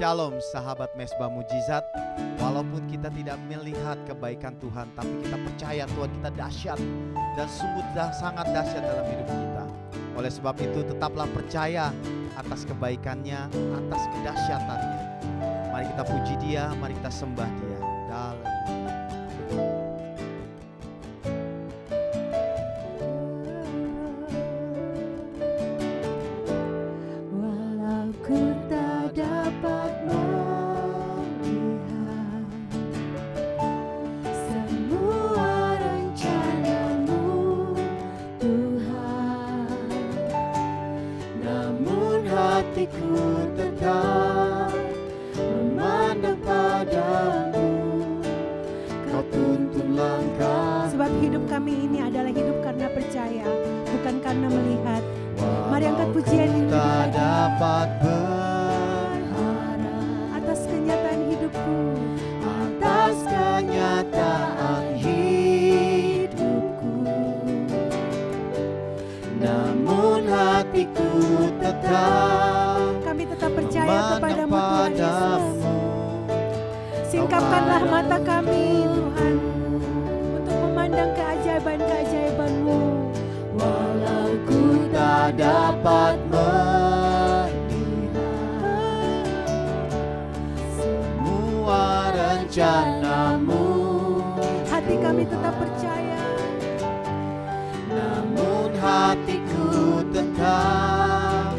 Shalom sahabat Mesbah Mujizat. Walaupun kita tidak melihat kebaikan Tuhan, tapi kita percaya Tuhan kita dahsyat dan sungguh sangat dahsyat dalam hidup kita. Oleh sebab itu tetaplah percaya atas kebaikannya, atas kedahsyatannya. Mari kita puji Dia, mari kita sembah Dia. Walau ku tak dapat melihat semua rencana-Mu, Tuhan, namun hatiku tetap memandang padamu. Kau tuntun langkah. Sebab hidup kami ini adalah hidup karena percaya, bukan karena melihat. Mari angkat pujian ini tak dapat berharap atas kenyataan hidupku, atas kenyataan hidupku, namun hatiku tetap kami tetap percaya kepadamu Tuhan Yesus. Singkapkanlah mata kami Tuhan untuk memandang keajaiban-keajaiban-Mu. Walau ku tak dapat melihat semua rencana-Mu, Hati kami tetap percaya, namun hatiku tetap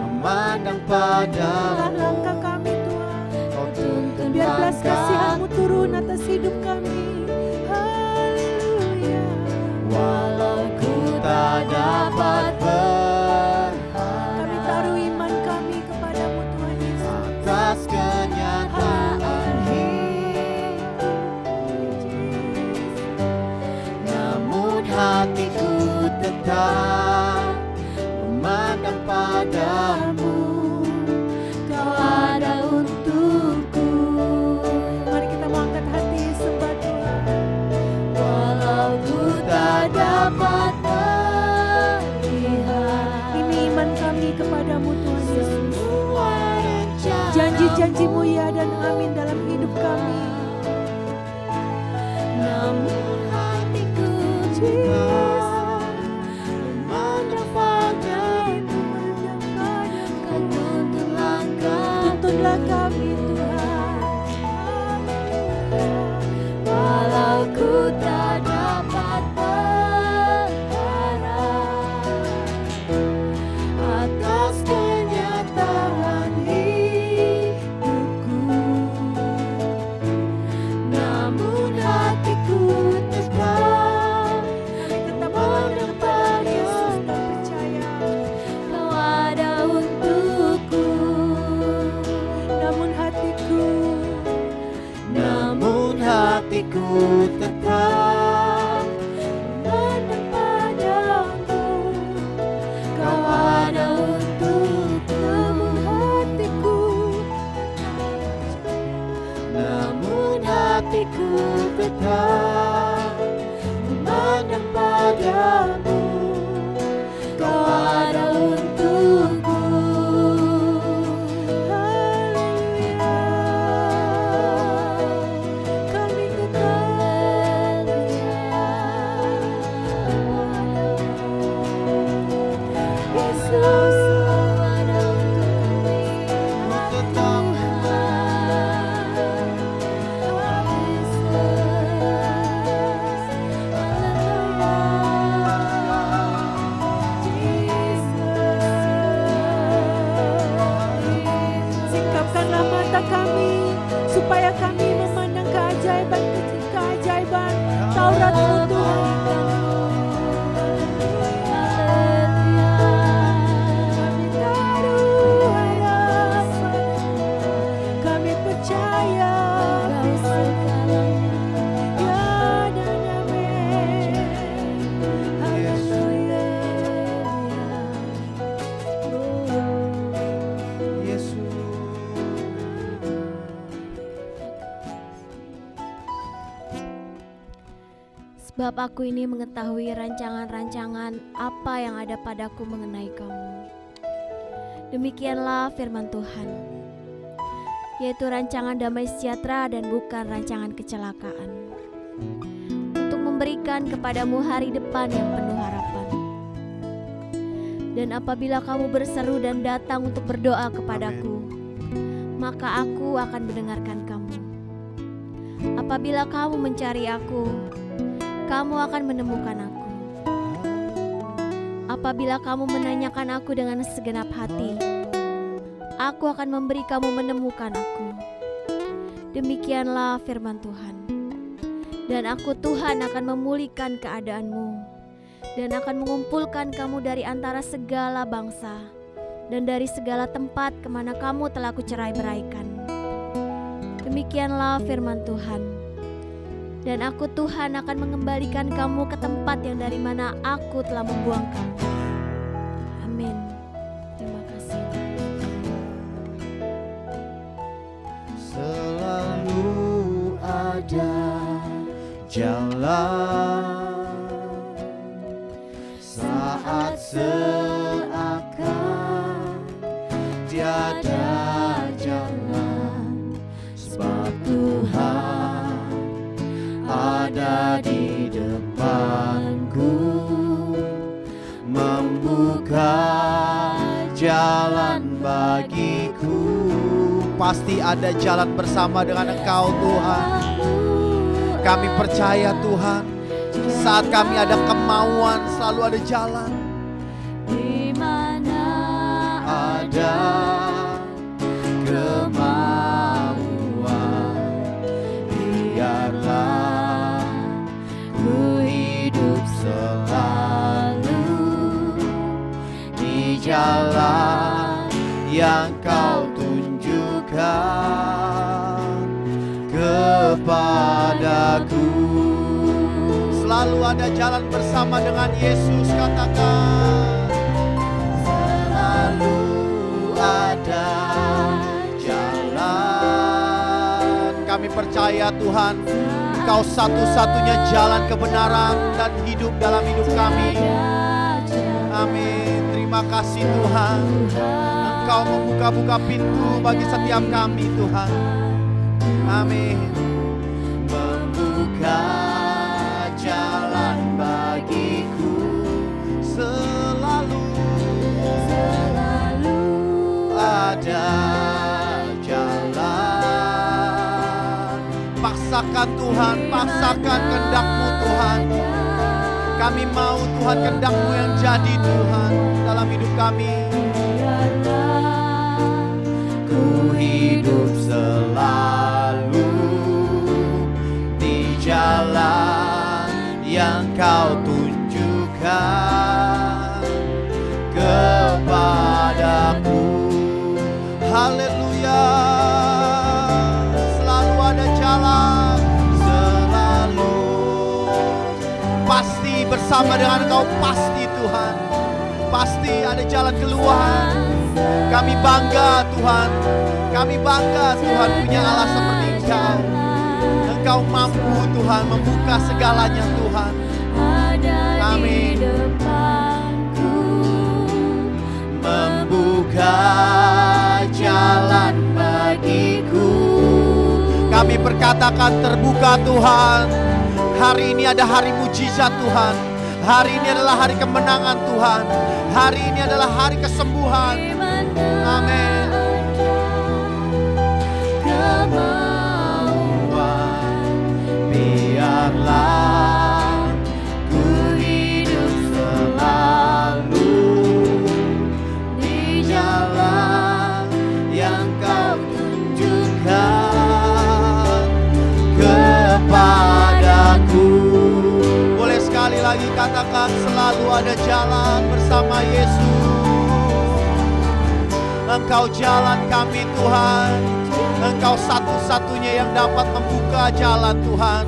memandang telah padamu. langkah kami Tuhan. Kau tuntun Biar belas langkah. kasihan-Mu turun atas hidup kami. Haleluya. Walau ku tak dapat berharap Kami taruh iman kami kepadamu Tuhan Yesus. atas kenyataan hidup, namun hatiku tetap memandang padamu. Kau ada untukku. Mari kita mau angkat hati sembah Tuhan. Walau ku tak dapat melihat Ini iman kami kepadamu Tuhan Yesus. semua rencana, Janji-janji-Mu ya dan amin dalam hidup kami. namun hatiku tetap memandang padamu. Kau tuntun langkah, Tuntunlah kami Tuhan. walau ku tak dapat berharap atas kenyataan hidupku, namun hatiku tetap Tetap memandang Tuhan Yesus padamu. dan percaya. Kau ada untukku, Namun hatiku tetap memandang padamu. Kau ada untukku, namun hatiku tetap memandang padamu. Kau ada untukku. Haleluya. Kami tetap Yesus ada Singkapkanlah mata kami supaya kami memandang keajaiban Taurat-Mu Tuhan. Kami taruh harapan, kami percaya firman-Mu, ya dan amin. Haleluya. Yesus. Sebab aku ini mengetahui rancangan-rancangan apa yang ada padaku mengenai kamu. Demikianlah firman Tuhan. yaitu rancangan damai sejahtera dan bukan rancangan kecelakaan, untuk memberikan kepadamu hari depan yang penuh harapan. Dan apabila kamu berseru dan datang untuk berdoa kepadaku, maka aku akan mendengarkan kamu. Apabila kamu mencari aku, kamu akan menemukan aku. Apabila kamu menanyakan aku dengan segenap hati, aku akan memberi kamu menemukan aku. Demikianlah firman Tuhan. Dan aku Tuhan akan memulihkan keadaanmu dan akan mengumpulkan kamu dari antara segala bangsa dan dari segala tempat kemana kamu telah kucerai-beraikan. Demikianlah firman Tuhan. Dan aku Tuhan akan mengembalikan kamu ke tempat yang dari mana aku telah membuang kamu. Amin. Terima kasih. Selalu ada jalan saat seakan tiada jalan, sebab Tuhan ada di depanku, membuka jalan bagiku. Pasti ada jalan bersama dengan Engkau Tuhan. Kami percaya Tuhan, saat kami ada kemauan selalu ada jalan. Di mana Ada kemauan, biarlah ku hidup selalu di jalan yang Kau tunjukkan kepadaku. Selalu ada jalan bersama dengan Yesus, katakan. Selalu ada jalan. Kami percaya Tuhan, Engkau satu-satunya jalan kebenaran dan hidup dalam hidup kami. Amin. Terima kasih Tuhan, Engkau membuka-buka pintu bagi setiap kami Tuhan. Amin. Membuka jalan bagiku selalu ada jalan. Paksakan Tuhan, paksakan kehendak-Mu Tuhan. Kami mau Tuhan kehendak-Mu yang jadi Tuhan dalam hidup kami. Ku hidup selalu di jalan yang Kau tunjukkan kepadaku. Haleluya. Selalu ada jalan, selalu pasti bersama dengan Engkau, pasti Tuhan. Pasti ada jalan keluar. Kami bangga Tuhan, kami bangga Tuhan punya Allah seperti Engkau. Engkau mampu Tuhan membuka segalanya Tuhan. Amin. Membuka jalan bagiku. Kami berkatakan terbuka Tuhan. Hari ini ada hari mujizat Tuhan. Hari ini adalah hari kemenangan Tuhan. Hari ini adalah hari kesembuhan. Amin. Kemauan, biarlah ku hidup selalu di jalan yang Kau tunjukkan kepadaku. Boleh sekali lagi katakan, selalu ada jalan bersama Yesus. Engkau jalan kami Tuhan. Engkau satu-satunya yang dapat membuka jalan Tuhan.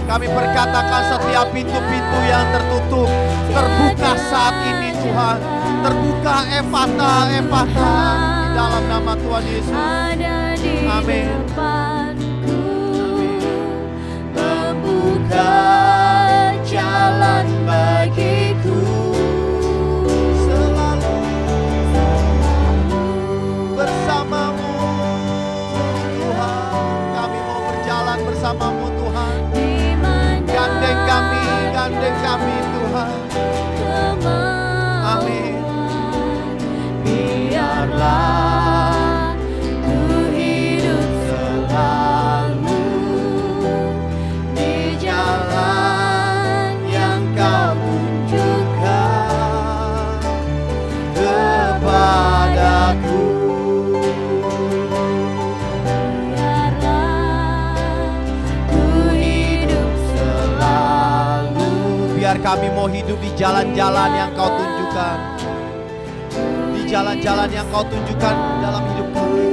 Kami perkatakan setiap pintu-pintu yang tertutup terbuka saat ini Tuhan. Terbuka Efata, Efata di dalam nama Tuhan Yesus. Amin. Membuka jalan bagiku selalu bersamamu. bersamamu Tuhan. di mana Gandeng kami Tuhan. Amin. Biarlah ku hidup selalu di jalan yang kau tunjukkan kepadaku. Biar kami mau hidup di jalan-jalan yang kau tunjukkan. Di jalan-jalan yang kau tunjukkan dalam hidup kami.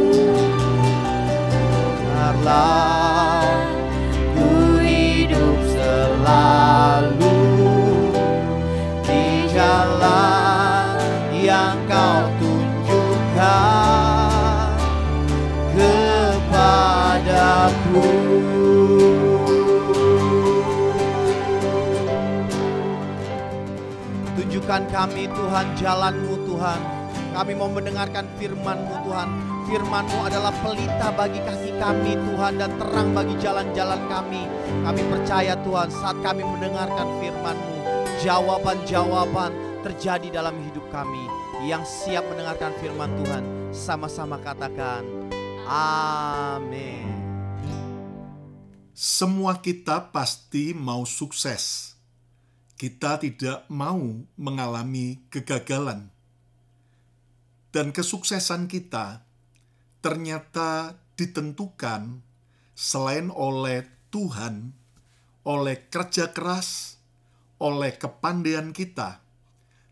Biarlah ku hidup selalu di jalan yang kau tunjukkan kepadaku. Tunjukkan kami Tuhan jalan-Mu Tuhan. Kami mau mendengarkan firman-Mu Tuhan. Firman-Mu adalah pelita bagi kaki kami Tuhan dan terang bagi jalan-jalan kami. Kami percaya Tuhan saat kami mendengarkan firman-Mu, jawaban-jawaban terjadi dalam hidup kami. Yang siap mendengarkan firman Tuhan, sama-sama katakan amin. Semua kita pasti mau sukses. Kita tidak mau mengalami kegagalan. Dan kesuksesan kita ternyata ditentukan selain oleh Tuhan, oleh kerja keras, oleh kepandaian kita,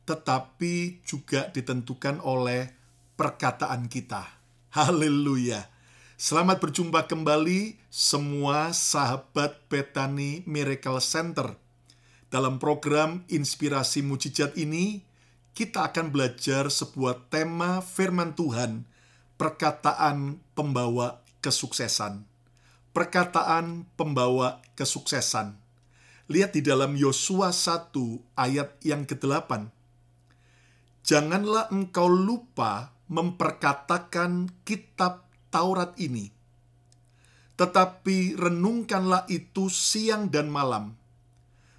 tetapi juga ditentukan oleh perkataan kita. Haleluya. Selamat berjumpa kembali semua sahabat Bethany Miracle Center. Dalam program Inspirasi Mujizat ini, kita akan belajar sebuah tema firman Tuhan, perkataan pembawa kesuksesan. Perkataan pembawa kesuksesan. Lihat di dalam Yosua 1 ayat yang ke-8. Janganlah engkau lupa memperkatakan kitab Taurat ini, tetapi renungkanlah itu siang dan malam,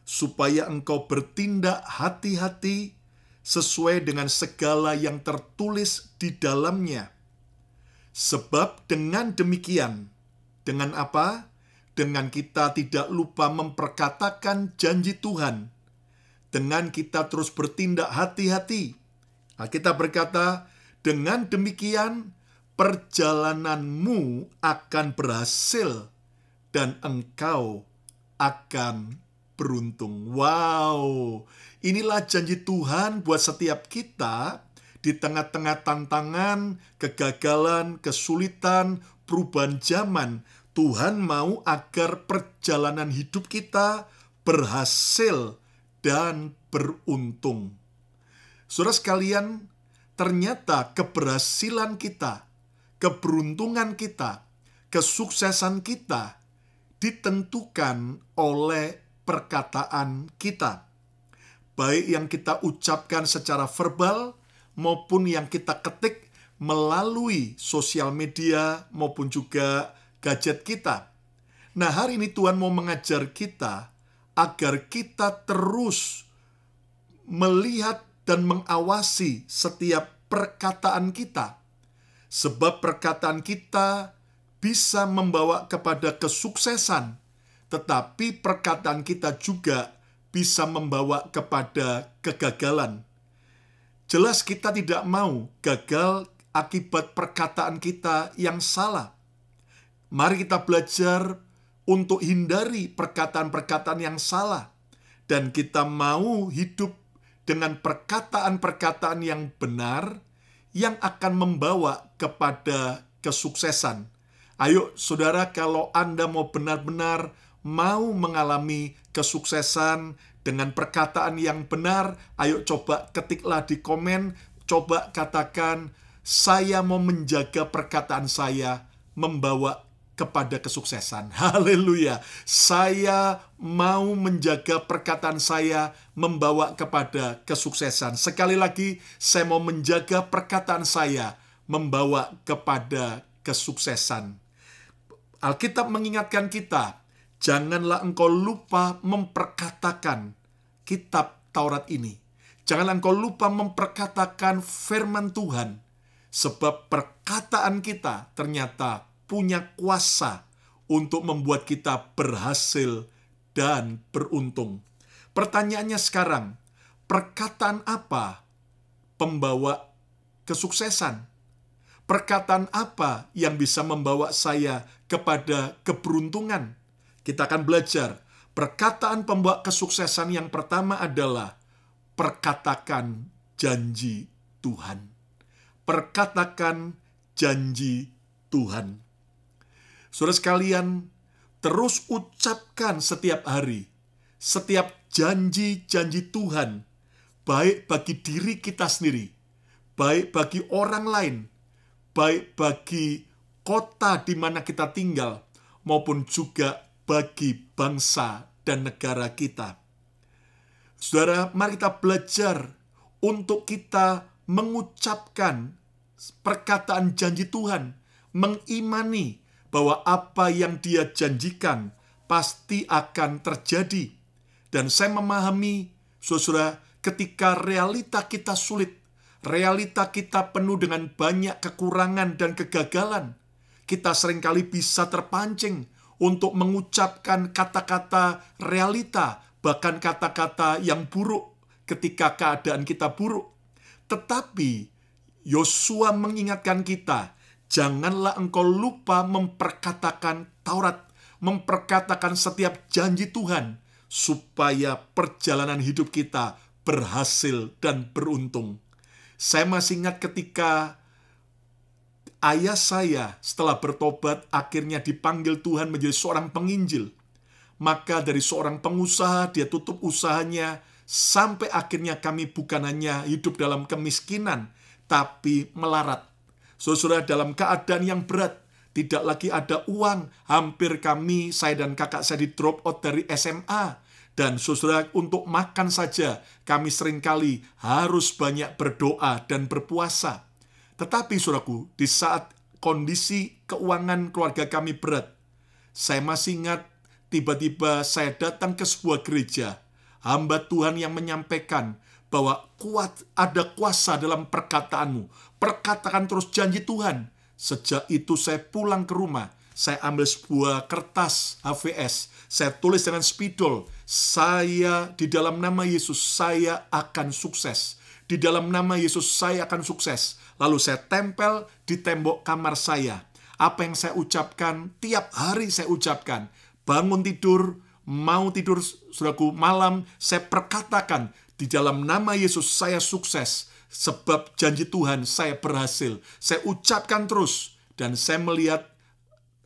supaya engkau bertindak hati-hati sesuai dengan segala yang tertulis di dalamnya. Sebab dengan demikian, dengan apa? Dengan kita tidak lupa memperkatakan janji Tuhan, dengan kita terus bertindak hati-hati. Alkitab berkata, dengan demikian perjalananmu akan berhasil dan engkau akan beruntung. Wow, inilah janji Tuhan buat setiap kita di tengah-tengah tantangan, kegagalan, kesulitan, perubahan zaman. Tuhan mau agar perjalanan hidup kita berhasil dan beruntung. Saudara sekalian, ternyata keberhasilan kita, keberuntungan kita, kesuksesan kita ditentukan oleh perkataan kita. Baik yang kita ucapkan secara verbal maupun yang kita ketik melalui sosial media maupun juga gadget kita. Nah, hari ini Tuhan mau mengajar kita agar kita terus melihat dan mengawasi setiap perkataan kita. Sebab perkataan kita bisa membawa kepada kesuksesan, tetapi perkataan kita juga bisa membawa kepada kegagalan. Jelas kita tidak mau gagal akibat perkataan kita yang salah. Mari kita belajar untuk hindari perkataan-perkataan yang salah. Dan kita mau hidup dengan perkataan-perkataan yang benar, yang akan membawa kepada kesuksesan. Ayo saudara, kalau Anda mau benar-benar mau mengalami kesuksesan dengan perkataan yang benar, ayo coba ketiklah di komen, coba katakan, saya mau menjaga perkataan saya membawa kepada kesuksesan. Haleluya. Saya mau menjaga perkataan saya membawa kepada kesuksesan. Sekali lagi, saya mau menjaga perkataan saya membawa kepada kesuksesan. Alkitab mengingatkan kita, janganlah engkau lupa memperkatakan kitab Taurat ini. Janganlah engkau lupa memperkatakan firman Tuhan, sebab perkataan kita ternyata punya kuasa untuk membuat kita berhasil dan beruntung. Pertanyaannya sekarang, perkataan apa pembawa kesuksesan? Perkataan apa yang bisa membawa saya kepada keberuntungan? Kita akan belajar. Perkataan pembawa kesuksesan yang pertama adalah perkatakan janji Tuhan. Perkatakan janji Tuhan. Saudara sekalian, terus ucapkan setiap hari, setiap janji-janji Tuhan, baik bagi diri kita sendiri, baik bagi orang lain, baik bagi kota di mana kita tinggal, maupun juga bagi bangsa dan negara kita. Saudara, mari kita belajar untuk kita mengucapkan perkataan janji Tuhan, mengimani bahwa apa yang Dia janjikan pasti akan terjadi. Dan saya memahami, saudara, ketika realita kita sulit, realita kita penuh dengan banyak kekurangan dan kegagalan, kita seringkali bisa terpancing untuk mengucapkan kata-kata realita, bahkan kata-kata yang buruk ketika keadaan kita buruk. Tetapi Yosua mengingatkan kita, janganlah engkau lupa memperkatakan Taurat, memperkatakan setiap janji Tuhan, supaya perjalanan hidup kita berhasil dan beruntung. Saya masih ingat ketika ayah saya setelah bertobat akhirnya dipanggil Tuhan menjadi seorang penginjil. Maka dari seorang pengusaha, dia tutup usahanya, sampai akhirnya kami bukan hanya hidup dalam kemiskinan, tapi melarat. Saudara, dalam keadaan yang berat, tidak lagi ada uang. Hampir saya dan kakak saya di drop out dari SMA. Dan saudara, untuk makan saja, kami seringkali harus banyak berdoa dan berpuasa. Tetapi saudaraku, di saat kondisi keuangan keluarga kami berat, saya masih ingat tiba-tiba saya datang ke sebuah gereja. Hamba Tuhan yang menyampaikan bahwa ada kuasa dalam perkataanmu. Perkatakan terus janji Tuhan. Sejak itu saya pulang ke rumah. Saya ambil sebuah kertas HVS. Saya tulis dengan spidol. Saya di dalam nama Yesus, saya akan sukses. Di dalam nama Yesus, saya akan sukses. Lalu saya tempel di tembok kamar saya. Apa yang saya ucapkan, tiap hari saya ucapkan. Bangun tidur, mau tidur, saudaraku, malam, saya perkatakan, di dalam nama Yesus, saya sukses. Sebab janji Tuhan, saya berhasil. Saya ucapkan terus. Dan saya melihat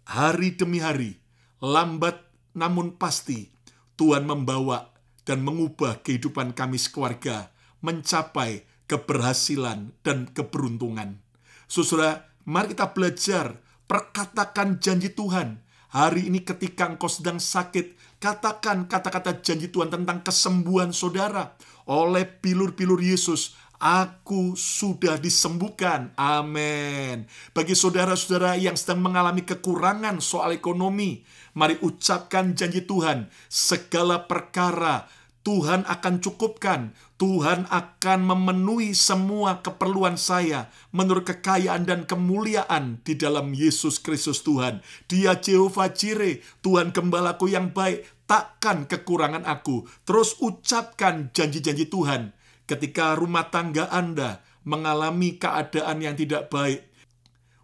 hari demi hari, lambat namun pasti, Tuhan membawa dan mengubah kehidupan kami sekeluarga, mencapai keberhasilan dan keberuntungan. Saudara, mari kita belajar, perkatakan janji Tuhan. Hari ini ketika engkau sedang sakit, katakan kata-kata janji Tuhan tentang kesembuhan saudara. Oleh pilur-pilur Yesus, aku sudah disembuhkan. Amin. Bagi saudara-saudara yang sedang mengalami kekurangan soal ekonomi, mari ucapkan janji Tuhan. Segala perkara Tuhan akan cukupkan. Tuhan akan memenuhi semua keperluan saya menurut kekayaan dan kemuliaan di dalam Yesus Kristus Tuhan. Dia Jehovah Jireh, Tuhan gembalaku yang baik, takkan kekurangan aku. Terus ucapkan janji-janji Tuhan. Ketika rumah tangga Anda mengalami keadaan yang tidak baik,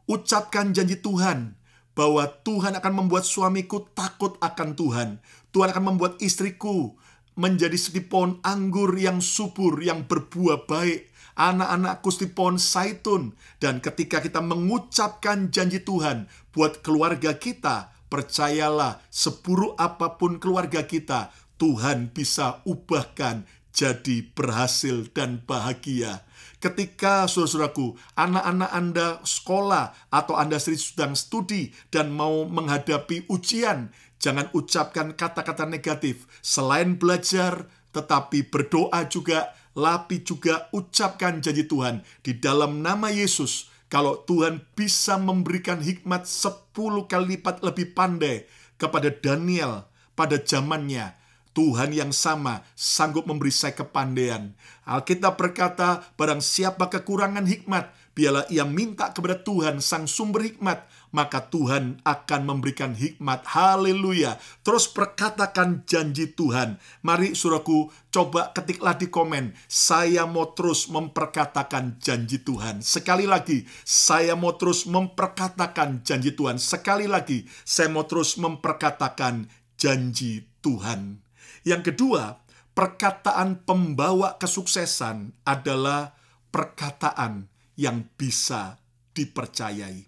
ucapkan janji Tuhan bahwa Tuhan akan membuat suamiku takut akan Tuhan. Tuhan akan membuat istriku menjadi seperti pohon anggur yang subur, yang berbuah baik. Anak-anakku seperti pohon zaitun. Dan ketika kita mengucapkan janji Tuhan buat keluarga kita, percayalah, seburuk apapun keluarga kita, Tuhan bisa ubahkan jadi berhasil dan bahagia. Ketika saudara-saudaraku, anak-anak Anda sekolah atau Anda sendiri sedang studi dan mau menghadapi ujian, jangan ucapkan kata-kata negatif. Selain belajar, tetapi berdoa juga, tapi juga ucapkan janji Tuhan. Di dalam nama Yesus, kalau Tuhan bisa memberikan hikmat 10 kali lipat lebih pandai kepada Daniel, pada zamannya, Tuhan yang sama sanggup memberi saya kepandaian. Alkitab berkata, barang siapa kekurangan hikmat, biarlah ia minta kepada Tuhan sang sumber hikmat, maka Tuhan akan memberikan hikmat. Haleluya. Terus perkatakan janji Tuhan. Mari saudaraku, coba ketiklah di komen, saya mau terus memperkatakan janji Tuhan. Sekali lagi, saya mau terus memperkatakan janji Tuhan. Sekali lagi, saya mau terus memperkatakan janji Tuhan. Yang kedua, perkataan pembawa kesuksesan adalah perkataan yang bisa dipercayai.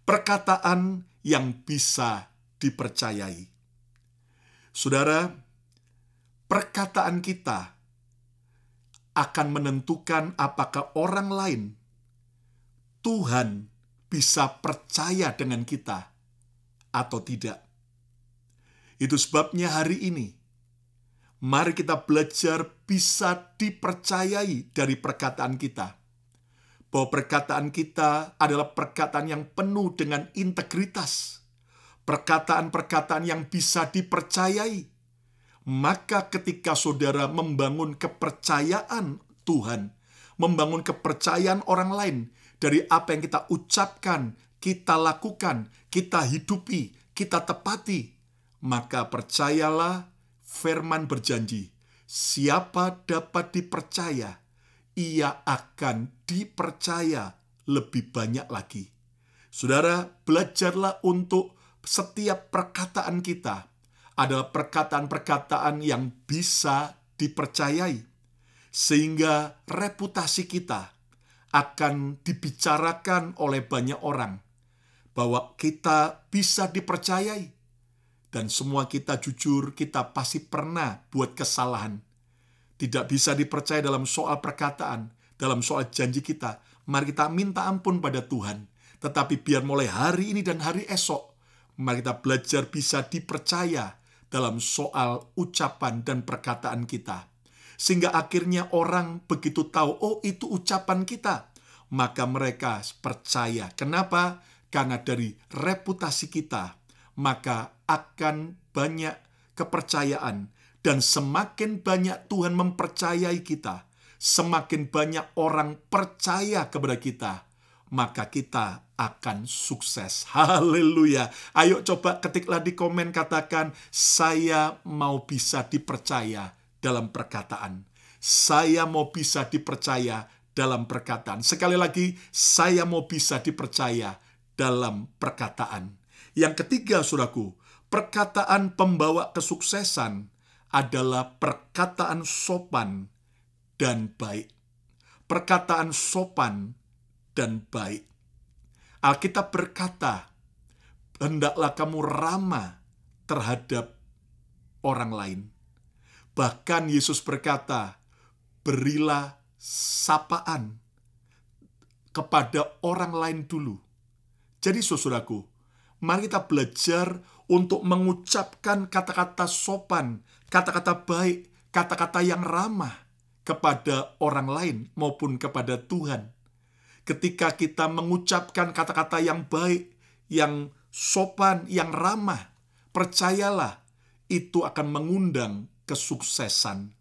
Perkataan yang bisa dipercayai. Saudara, perkataan kita akan menentukan apakah orang lain, Tuhan bisa percaya dengan kita atau tidak. Itu sebabnya hari ini, mari kita belajar bisa dipercayai dari perkataan kita. Bahwa perkataan kita adalah perkataan yang penuh dengan integritas. Perkataan-perkataan yang bisa dipercayai. Maka ketika saudara membangun kepercayaan Tuhan, membangun kepercayaan orang lain dari apa yang kita ucapkan, kita lakukan, kita hidupi, kita tepati, maka percayalah firman berjanji, siapa dapat dipercaya, ia akan dipercaya lebih banyak lagi. Saudara, belajarlah untuk setiap perkataan kita adalah perkataan-perkataan yang bisa dipercayai. Sehingga reputasi kita akan dibicarakan oleh banyak orang. Bahwa kita bisa dipercayai. Dan semua kita jujur, kita pasti pernah buat kesalahan. Tidak bisa dipercaya dalam soal perkataan, dalam soal janji kita. Mari kita minta ampun pada Tuhan. Tetapi biar mulai hari ini dan hari esok, mari kita belajar bisa dipercaya dalam soal ucapan dan perkataan kita. Sehingga akhirnya orang begitu tahu, oh itu ucapan kita. Maka mereka percaya. Kenapa? Karena dari reputasi kita, maka akan banyak kepercayaan. Dan semakin banyak Tuhan mempercayai kita, semakin banyak orang percaya kepada kita, maka kita akan sukses. Haleluya. Ayo coba ketiklah di komen, katakan, saya mau bisa dipercaya dalam perkataan. Saya mau bisa dipercaya dalam perkataan. Sekali lagi, saya mau bisa dipercaya dalam perkataan. Yang ketiga, saudaraku, perkataan pembawa kesuksesan adalah perkataan sopan dan baik. Perkataan sopan dan baik. Alkitab berkata, hendaklah kamu ramah terhadap orang lain. Bahkan Yesus berkata, berilah sapaan kepada orang lain dulu. Jadi saudaraku, mari kita belajar untuk mengucapkan kata-kata sopan, kata-kata baik, kata-kata yang ramah kepada orang lain maupun kepada Tuhan. Ketika kita mengucapkan kata-kata yang baik, yang sopan, yang ramah, percayalah, itu akan mengundang kesuksesan.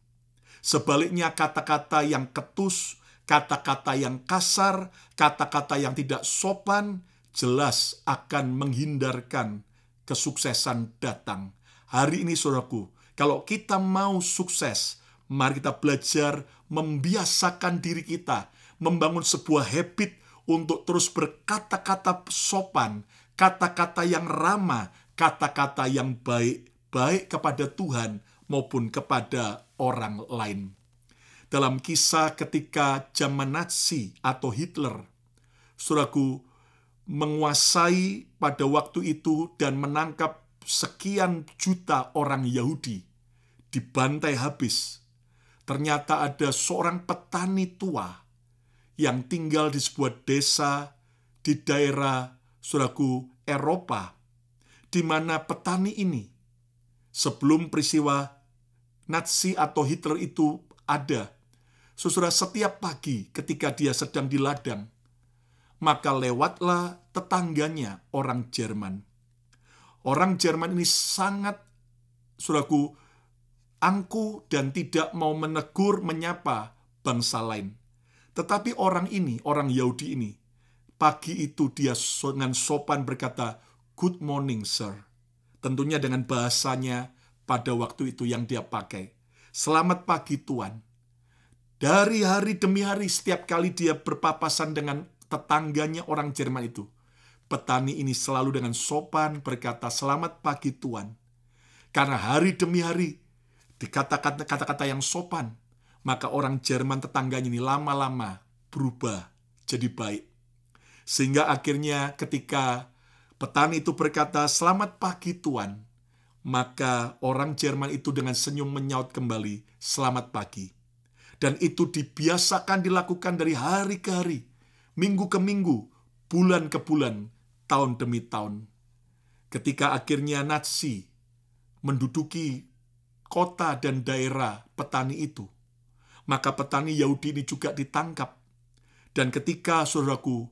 Sebaliknya kata-kata yang ketus, kata-kata yang kasar, kata-kata yang tidak sopan, jelas akan menghindarkan kesuksesan datang. Hari ini saudaraku, kalau kita mau sukses, mari kita belajar membiasakan diri kita, membangun sebuah habit untuk terus berkata-kata sopan, kata-kata yang ramah, kata-kata yang baik, baik kepada Tuhan maupun kepada orang lain. Dalam kisah ketika zaman Nazi atau Hitler, saudaraku, menguasai pada waktu itu dan menangkap sekian juta orang Yahudi, dibantai habis. Ternyata ada seorang petani tua yang tinggal di sebuah desa di daerah, saudaraku, Eropa, di mana petani ini sebelum peristiwa Nazi atau Hitler itu ada, saudara, setiap pagi ketika dia sedang di ladang, maka lewatlah tetangganya orang Jerman. Orang Jerman ini sangat saudaraku, angkuh dan tidak mau menegur, menyapa bangsa lain. Tetapi orang ini, orang Yahudi ini, pagi itu dia dengan sopan berkata, "Good morning, sir." Tentunya dengan bahasanya pada waktu itu yang dia pakai. "Selamat pagi, Tuan." Dari hari demi hari, setiap kali dia berpapasan dengan tetangganya orang Jerman itu, petani ini selalu dengan sopan berkata, "Selamat pagi, Tuan." Karena hari demi hari, dikatakan kata-kata yang sopan, maka orang Jerman tetangganya ini lama-lama berubah jadi baik. Sehingga akhirnya ketika petani itu berkata, "Selamat pagi, Tuan," maka orang Jerman itu dengan senyum menyaut kembali, "Selamat pagi." Dan itu dibiasakan dilakukan dari hari ke hari, minggu ke minggu, bulan ke bulan, tahun demi tahun. Ketika akhirnya Nazi menduduki kota dan daerah petani itu, maka petani Yahudi ini juga ditangkap. Dan ketika, saudaraku,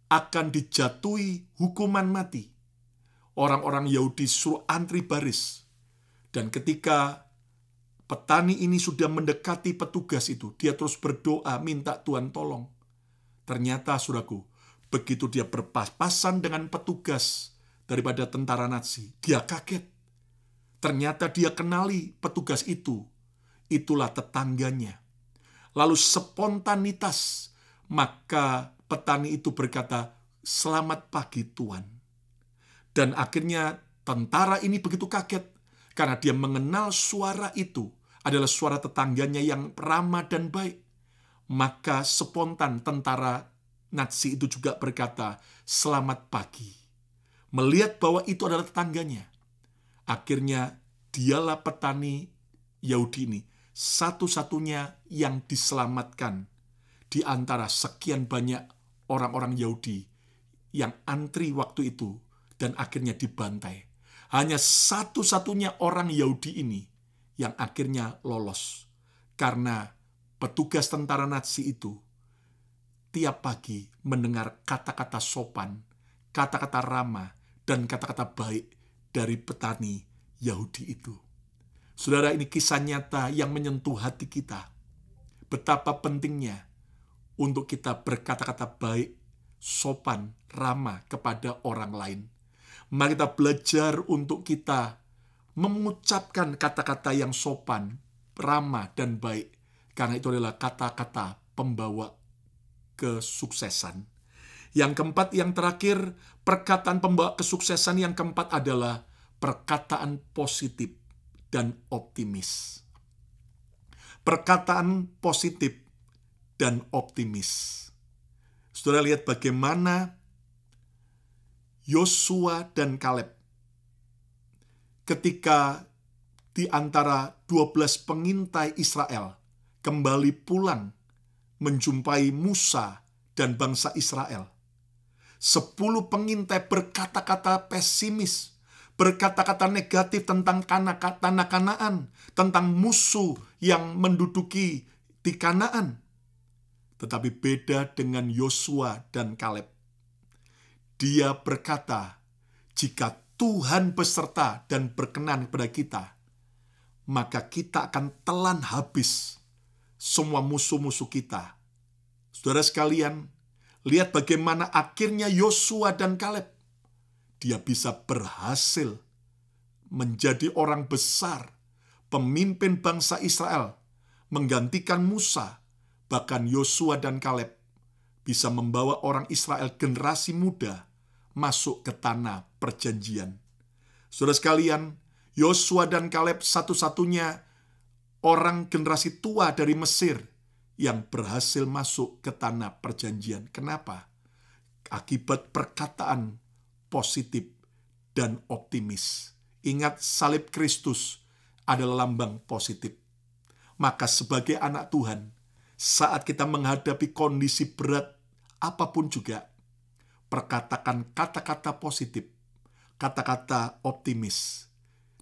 akan dijatuhi hukuman mati, orang-orang Yahudi suruh antri baris. Dan ketika petani ini sudah mendekati petugas itu, dia terus berdoa, minta Tuhan tolong. Ternyata, saudaraku, begitu dia berpapasan dengan petugas daripada tentara Nazi, dia kaget. Ternyata dia kenali petugas itu. Itulah tetangganya. Lalu spontanitas, maka petani itu berkata, "Selamat pagi, Tuan." Dan akhirnya tentara ini begitu kaget, karena dia mengenal suara itu adalah suara tetangganya yang ramah dan baik. Maka spontan tentara Nazi itu juga berkata, "Selamat pagi." Melihat bahwa itu adalah tetangganya. Akhirnya dialah petani Yahudi ini satu-satunya yang diselamatkan di antara sekian banyak orang-orang Yahudi yang antri waktu itu dan akhirnya dibantai. Hanya satu-satunya orang Yahudi ini yang akhirnya lolos. Karena petugas tentara Nazi itu tiap pagi mendengar kata-kata sopan, kata-kata ramah, dan kata-kata baik dari petani Yahudi itu. Saudara, ini kisah nyata yang menyentuh hati kita. Betapa pentingnya untuk kita berkata-kata baik, sopan, ramah kepada orang lain. Mari kita belajar untuk kita mengucapkan kata-kata yang sopan, ramah, dan baik. Karena itu adalah kata-kata pembawa kesuksesan. Yang keempat, yang terakhir, perkataan pembawa kesuksesan yang keempat adalah perkataan positif dan optimis. Perkataan positif dan optimis. Saudara lihat bagaimana Yosua dan Kaleb ketika di antara 12 pengintai Israel kembali pulang menjumpai Musa dan bangsa Israel. 10 pengintai berkata-kata pesimis, berkata-kata negatif tentang tanah Kanaan, tentang musuh yang menduduki di Kanaan. Tetapi beda dengan Yosua dan Kaleb. Dia berkata, "Jika Tuhan beserta dan berkenan kepada kita, maka kita akan telan habis semua musuh-musuh kita." Saudara sekalian, lihat bagaimana akhirnya Yosua dan Kaleb. Dia bisa berhasil menjadi orang besar, pemimpin bangsa Israel, menggantikan Musa. Bahkan Yosua dan Kaleb bisa membawa orang Israel generasi muda masuk ke tanah perjanjian. Saudara sekalian, Yosua dan Kaleb satu-satunya orang generasi tua dari Mesir yang berhasil masuk ke tanah perjanjian. Kenapa? Akibat perkataan positif dan optimis. Ingat, salib Kristus adalah lambang positif. Maka sebagai anak Tuhan, saat kita menghadapi kondisi berat apapun juga, perkatakan kata-kata positif, kata-kata optimis.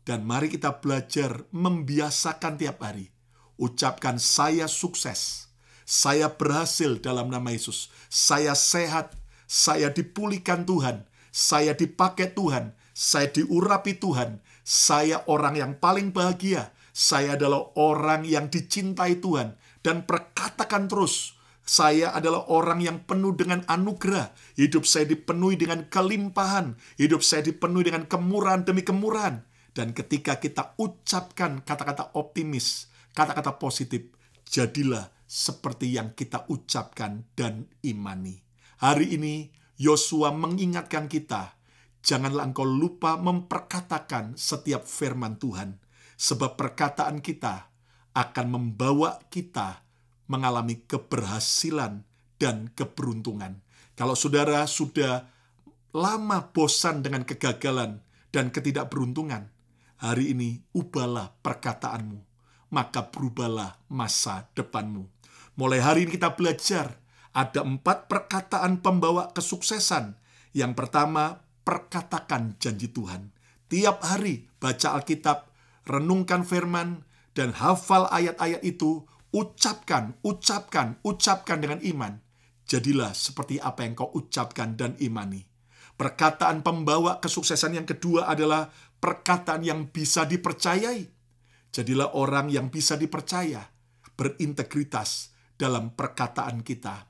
Dan mari kita belajar membiasakan tiap hari. Ucapkan, "Saya sukses, saya berhasil dalam nama Yesus, saya sehat, saya dipulihkan Tuhan, saya dipakai Tuhan, saya diurapi Tuhan, saya orang yang paling bahagia, saya adalah orang yang dicintai Tuhan, dan perkatakan terus, saya adalah orang yang penuh dengan anugerah, hidup saya dipenuhi dengan kelimpahan, hidup saya dipenuhi dengan kemurahan demi kemurahan. Dan ketika kita ucapkan kata-kata optimis, kata-kata positif, jadilah seperti yang kita ucapkan dan imani. Hari ini Yosua mengingatkan kita, janganlah engkau lupa memperkatakan setiap firman Tuhan, sebab perkataan kita akan membawa kita mengalami keberhasilan dan keberuntungan. Kalau saudara sudah lama bosan dengan kegagalan dan ketidakberuntungan, hari ini ubahlah perkataanmu, maka berubahlah masa depanmu. Mulai hari ini kita belajar, ada 4 perkataan pembawa kesuksesan. Yang pertama, perkatakan janji Tuhan. Tiap hari baca Alkitab, renungkan firman, dan hafal ayat-ayat itu, ucapkan dengan iman. Jadilah seperti apa yang kau ucapkan dan imani. Perkataan pembawa kesuksesan yang kedua adalah perkataan yang bisa dipercayai. Jadilah orang yang bisa dipercaya, berintegritas dalam perkataan kita.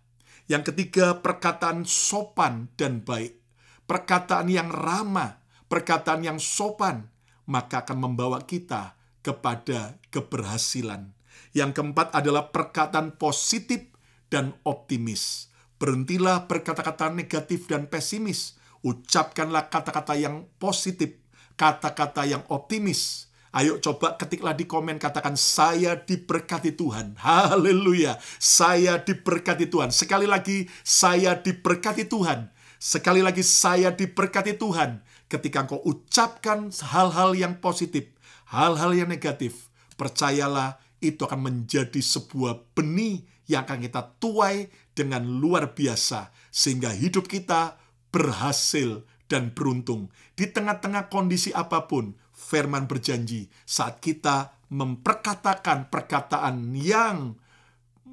Yang ketiga, perkataan sopan dan baik. Perkataan yang ramah, perkataan yang sopan, maka akan membawa kita kepada keberhasilan. Yang keempat adalah perkataan positif dan optimis. Berhentilah berkata-kata negatif dan pesimis. Ucapkanlah kata-kata yang positif, kata-kata yang optimis. Ayo coba ketiklah di komen, katakan, saya diberkati Tuhan. Haleluya, saya diberkati Tuhan. Sekali lagi, saya diberkati Tuhan. Sekali lagi, saya diberkati Tuhan. Ketika engkau ucapkan hal-hal yang positif, hal-hal yang negatif, percayalah, itu akan menjadi sebuah benih yang akan kita tuai dengan luar biasa, sehingga hidup kita berhasil dan beruntung. Di tengah-tengah kondisi apapun, firman berjanji, saat kita memperkatakan perkataan yang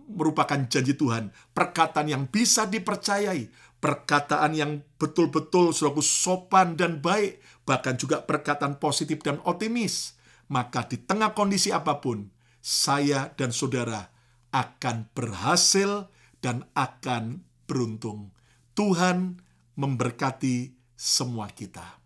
merupakan janji Tuhan, perkataan yang bisa dipercayai, perkataan yang betul-betul selalu sopan dan baik, bahkan juga perkataan positif dan optimis, maka di tengah kondisi apapun, saya dan saudara akan berhasil dan akan beruntung. Tuhan memberkati semua kita.